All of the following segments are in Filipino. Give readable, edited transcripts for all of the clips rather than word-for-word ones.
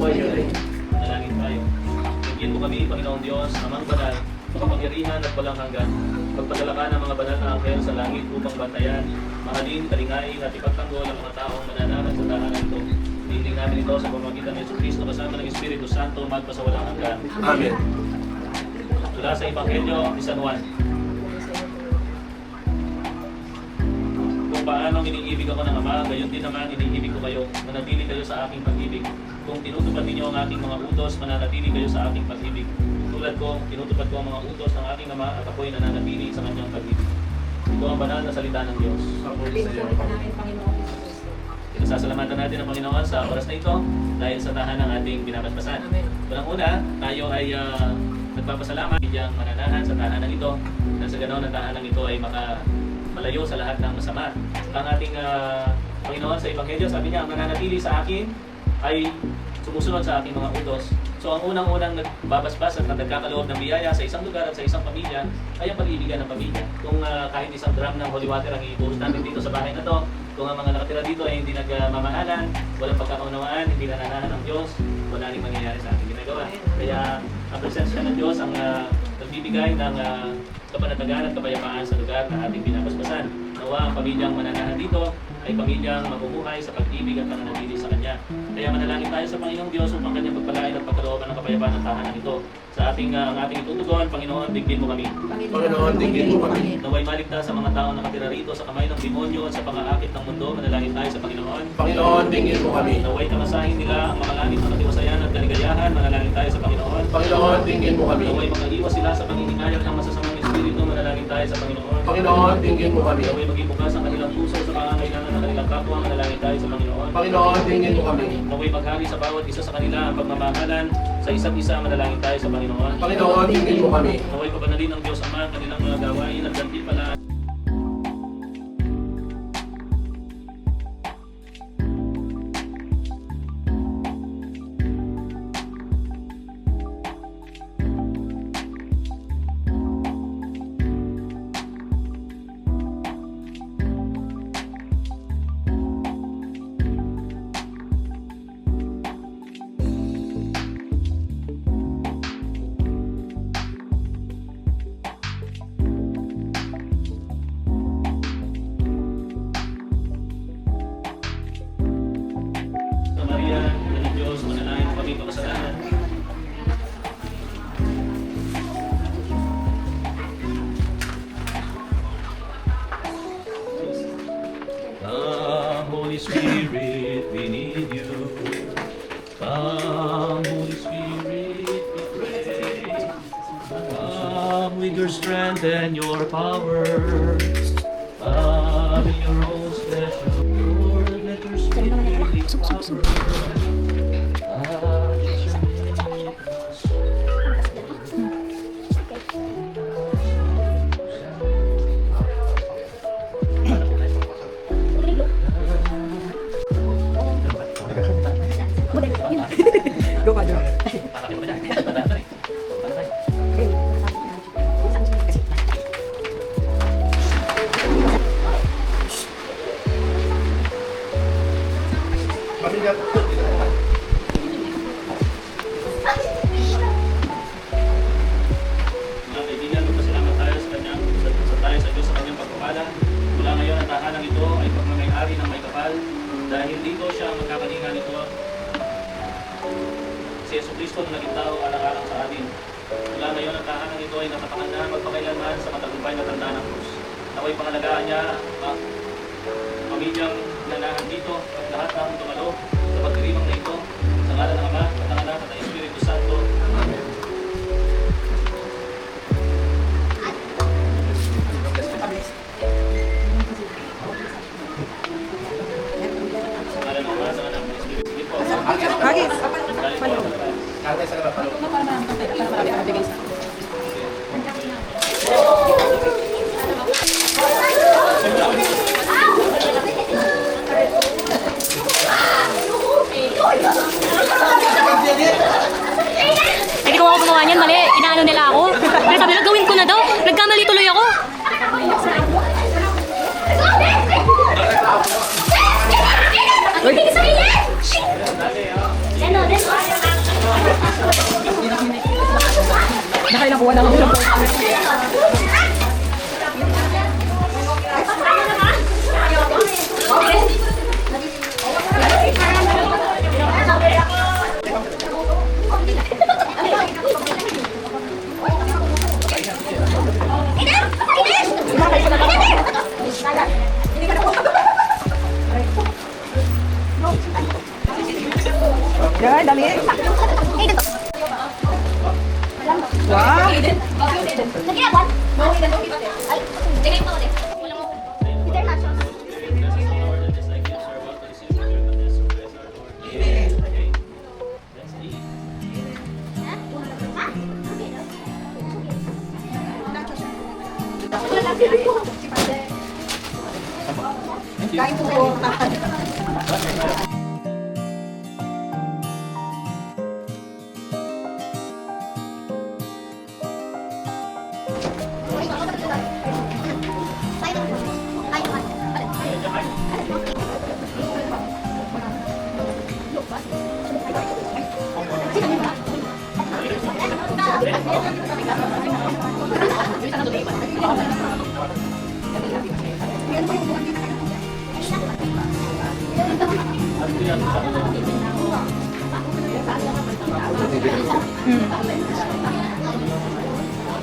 Manalangin tayo. Bigyan mo kami, Panginoong Diyos, Amang Banal, makapangyarihan at walang hanggan. Pagpadala ka ng mga banal na anghel sa langit upang bantayan, mahalin, talingain at ipagtanggol ang mga taong mananahan sa tahanan ito. Hiling namin ito sa pamamagitan ng Jesucristo kasama ng Espiritu Santo magpasawalang hanggan. Amen. Mula sa Ebanghelyo ni San Juan. Kung paano iniibig ako ng Ama, gayon din naman iniibig ko kayo. Manatili kayo sa aking pag-ibig. Kung tinutupad ninyo ang aking mga utos, mananatili kayo sa aking pag-ibig. Tulad ko, tinutupad ko ang mga utos ng aking Ama at ako'y nananatili sa kanyang pag-ibig. Ito ang banal na salita ng Diyos. Pinasasalamatan natin ang Panginoon sa oras na ito dahil sa tahanan ng ating binabasbasan. Unang-una, tayo ay nagpapasalamat biyang mananahan sa tahanan ito na sa ganoon ang tahanan ito ay malayo sa lahat ng masama. Ang ating Panginoon sa Ebanghelyo, sabi niya, ang mananatili sa akin ay sumusunod sa aking mga utos. So ang unang-unang nagbabasbas at nagkakaloob ng biyaya sa isang lugar at sa isang pamilya ay ang pag-ibigan ng pamilya. Kung kahit isang drum ng holy water ang ibuhos natin dito sa bahay na to, kung ang mga nakatira dito ay hindi nagmamahalan, walang pagkakaunawaan, hindi nananahan ng Diyos, wala rin mangyayari sa ating ginagawa. Kaya ang presensya ng Diyos ang nagbibigay ng kapanatagan at kapayapaan sa lugar na ating binabasbasan. Nawa ang pamilyang mananahan dito ay pamilyang mabubuhay sa pag-ibig at pananatili sa Kanya. Kaya manalangin tayo sa Panginoong Diyos upang Kanyang pagpalain at pagkalooban ng kapayapaan ng tahanan ito. Sa ang ating itutugon, Panginoon, digdin mo kami. Panginoon, digdin mo kami. Naway maligtas sa mga taong nakatira rito sa kamay ng demonyo at sa pang-aakit ng mundo. Manalangin tayo sa Panginoon. Panginoon, digdin mo kami. Naway tamasahin nila ang mga langit ng katiwasayan at kaligayahan. Manalangin tayo sa Panginoon. Panginoon, digdin mo kami. Naway makaiwas sila sa panghihinayang ng masasamang espiritu. Manalangin tayo sa Panginoon. Panginoon, digdin mo kami. Naway maging bukas ang kanilang puso sa mga kailangan ng kanilang kapwa. Manalangin tayo sa Panginoon. Panginoon, digdin mo kami. Naway maghari sa bawat isa sa kanila ang pagmamahalan sa isa't isa. Manalangin tayo sa Panginoon. Panginoon, digdin mo kami. Naway pabanalin ng Diyos Ama ang kanilang mga gawain at gantimpalaan. Holy Spirit, we need you. Come, Holy Spirit, we pray. Come with your strength and your power. Come in your own special Lord, let your spirit be power. Go ka doon. Pamilya. Mga kaibigan, magpasalamat tayo sa Kanyang, sa Diyos sa Kanyang pagpapala. Mula ngayon, ang tahanan ito ay pagmamay-ari ng may kapal. Dahil dito siya ang magkakalinga nito. Si Jesucristo na naging tao alang-alang sa atin. Mula ngayon, ang tahanan nito ay natapakan na magpakailanman sa matagumpay na tanda ng krus. Ako'y pangalagaan niya ang pamilyang nanahan dito at lahat ng dumalo sa pagdirimang na ito. Sa ngalan ng Ama, at ng Anak, at ng Espiritu Santo. Amen. Sa ngalan ng Ama, sa Anak, at ng Espiritu Santo. Hagis. Kaya sa kapalo. Hindi ko ako gumawa niyan, mali. Inaano nila ako. Pero sabi nila, gawin ko na daw. Nagkamali tuloy ako. Uy! Ano, tayo nakuha ng ulam. Yan, dali. Wow. Just like you, sir, what to receive the gift of this surprise our Lord. Okay. Let's eat. Kain po.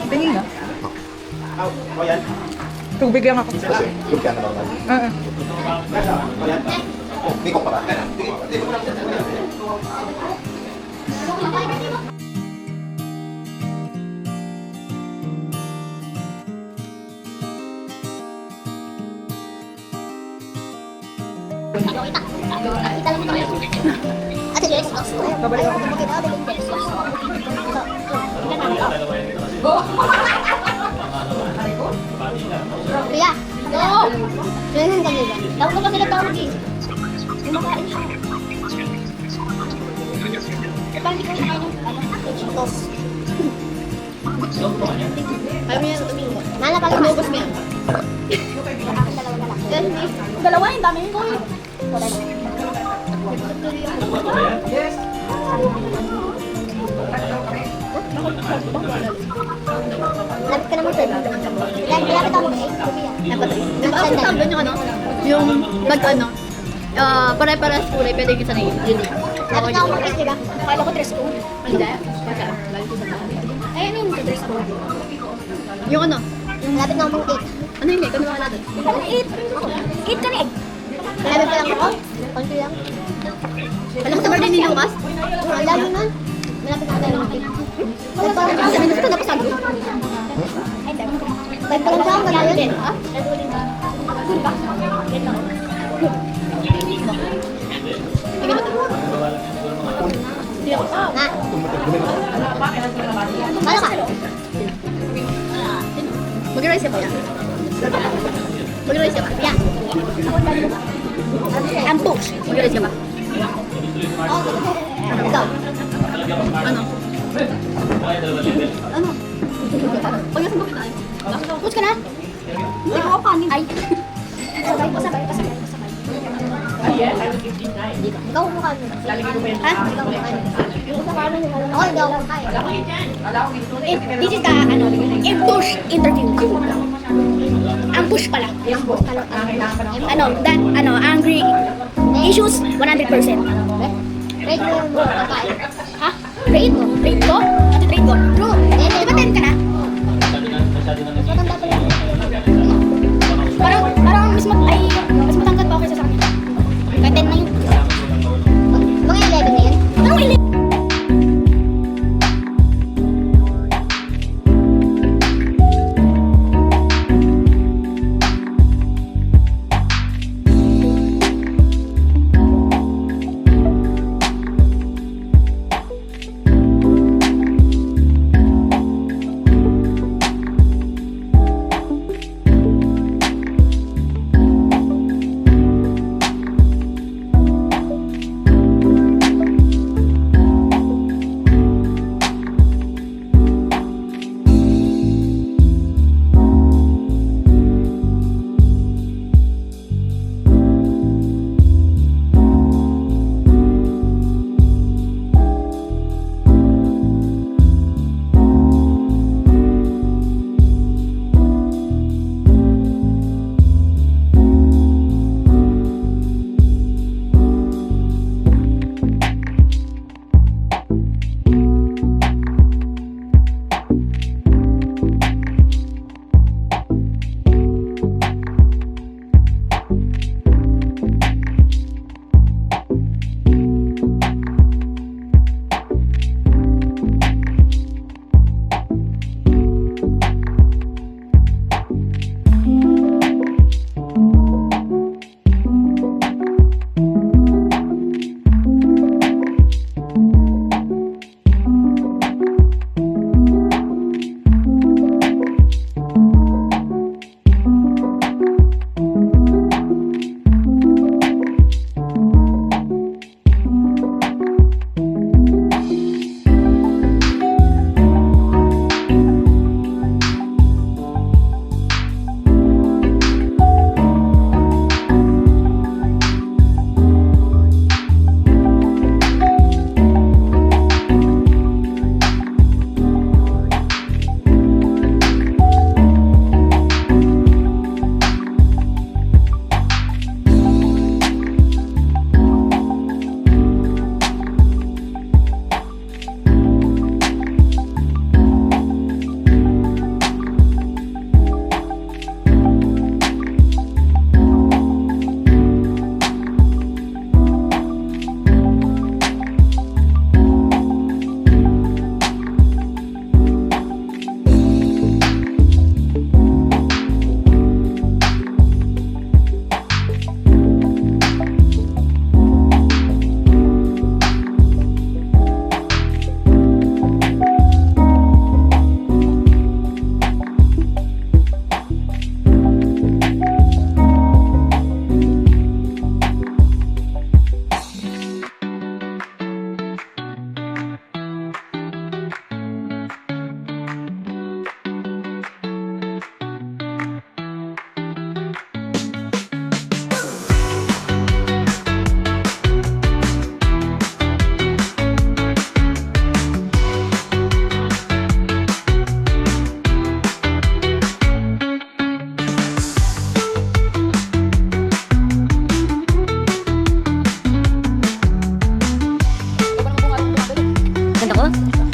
Tingin na. Tubig lang ako. Lupian na naman. Hindi ko para. Babalik ako. Kuya, oo. Ganun kanila. Tawag ko pa sila tawag eh. Kumakain siya. Eh, parang hindi ko kinain yung tos. Ayaw niya tumingin. Nala pala umubos mo yan. Dalawa yung dami ko eh. Yes. Lapit ka naman sa'yo. Lapit ako mag-8. Dapat ang doon yung ano, yung nag-ano, pare-pares kulay, pwede kita na yun. Lapit ako mag-8, diba? Kala ko dress code. Hindi. Ay, ano yung dress code? Yung ano, Lapit na ako mag-8. ano yun eh, kami wala doon. Di ba 8? 8 ka na eh. Lapit pa lang ako. Konti lang. Alam ko sa birthday ni Lucas? Ang lalo na. Malapit na tayo mag-8. Sabi na sa tapos sabi. Bag pa lang siya, malayo din. Ha? Na. Paano ka? Mag-rice ka ba? Mag-rice ka ba? Yeah. Ang push. Mag-rice ka ba? Ikaw. Ano? Ano? Pag nasa bakit tayo? Push ka na. Hindi ko kapanin. Ay. Pasabay. Ikaw kumakain mo. Ha? Ikaw kumakain. Ako hindi ako kumakain. This is the, ano, push interview. Ang push pala. Ano, that, ano, angry issues 100%. Rate mo yung mga kakain. Ha? Rate mo? Rate ko? Ano rate ko? Bro, di ba 10 ka na? Matanda pa lang. Parang mas matangkat pa ako kaysa sa akin. Kahit 10 na yun. Mga 11 na yan. Anong 11? ako.